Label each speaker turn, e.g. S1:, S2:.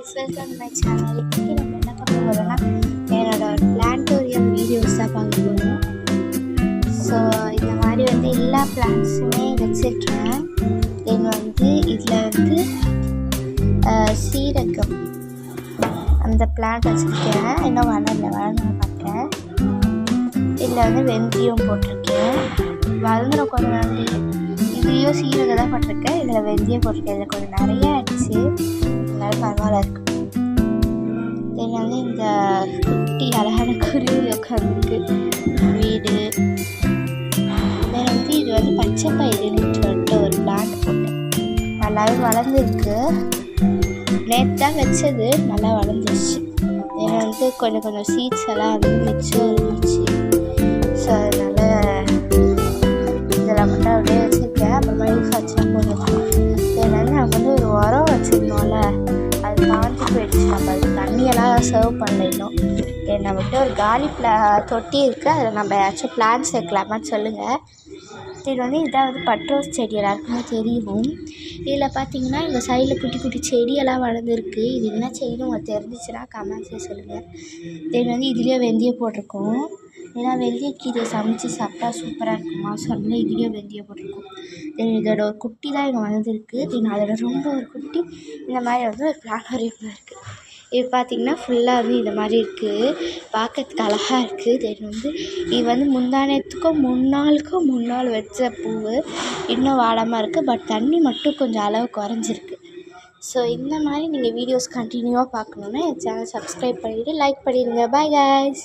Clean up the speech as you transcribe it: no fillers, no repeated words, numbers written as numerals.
S1: guys, welcome to my channel. இன்றைக்கி நம்ம என்ன பார்க்க போகிறோம்னா என்னோடய பிளான்டோரியம் வீடியோஸ் தான் பார்க்க போகிறோம். ஸோ இந்த மாதிரி எல்லா பிளான்ட்ஸுமே வச்சுருக்கேன். இதில் சீரகம் அந்த பிளான்ட் வச்சுருக்கேன். இன்னும் வளரணும் பார்க்குறேன். இதில் வெந்தயம் போட்டிருக்கேன். வளர்ந்துடும் கொஞ்சம் நாள். இதுலேயும் சீரகம் தான் போட்டிருக்கேன். இதில் வெந்தயம் போட்டிருக்கேன். இதில் கொஞ்சம் நிறைய ஆயிடுச்சு. அதனால பரவாயில்ல இருக்கு. இதில் இந்த குட்டி அழகான குருவி உட்காந்துருக்கு வீடு. இது பச்சை பயிறுன்னு சொல்லிட்டு ஒரு பிளான்ட் போட்டேன். நல்லாவே வளர்ந்துருக்கு. நேற்று தான் வச்சது, நல்லா வளர்ந்துருச்சு. இதில் கொஞ்சம் கொஞ்சம் சீட்ஸ் எல்லாம் மிச்சம் இருந்துச்சு. ஸோ அதனால் இதெல்லாம் மட்டும் அப்படியே வச்சுருக்கேன். அப்புறமா லீஃப் வச்சுலாம் போட்டுருக்கேன். இதில் நம்ம ஒரு உரம் வச்சுருந்தோம்ல, அது காஞ்சி போயிடுச்சு. நம்ம அது தண்ணியெல்லாம் சர்வ் பண்ணல இன்னும். நம்மகிட்ட ஒரு காலி தொட்டி இருக்குது. அதில் நம்ம ஏதாச்சும் பிளான்ட் சேர்க்கலாமான்னு சொல்லுங்கள். இது இதான் பட்ரோஸ் செடி எல்லாருக்குமே தெரியும். இதில் பார்த்தீங்கன்னா எங்கள் சைடில் குட்டி குட்டி செடியெல்லாம் வளர்ந்துருக்கு. இது என்ன செடின்னு உங்களுக்கு தெரிஞ்சிச்சுன்னா கமெண்ட்ஸில் சொல்லுங்கள். இதுலேயே வெந்தயம் போட்டிருக்கோம். ஏன்னா வெந்தயக்கீரையை சமைச்சு சாப்பிட்டா சூப்பராக இருக்குமா, சொன்னால் இதுலேயே வெந்தயம் போட்டிருக்கோம். இதோட ஒரு குட்டி தான் இங்கே வளர்ந்துருக்கு. அதோட ரொம்ப ஒரு குட்டி இந்த மாதிரி ஒரு பிளானோரியம் இருக்குது. இது பார்த்திங்கன்னா ஃபுல்லாக இந்த மாதிரி இருக்குது. பார்க்கறதுக்கு அழகாக இருக்குது. இது முந்தானத்துக்கும் முன்னாள் வச்ச பூ இன்னும் வாடாமல் இருக்குது. பட் தண்ணி மட்டும் கொஞ்சம் அளவு குறைஞ்சிருக்கு. ஸோ இந்த மாதிரி நீங்கள் வீடியோஸ் கண்டினியூவாக பார்க்கணுன்னா என் சேனல் சப்ஸ்கிரைப் பண்ணிவிட்டு லைக் பண்ணிடுங்க. Bye guys.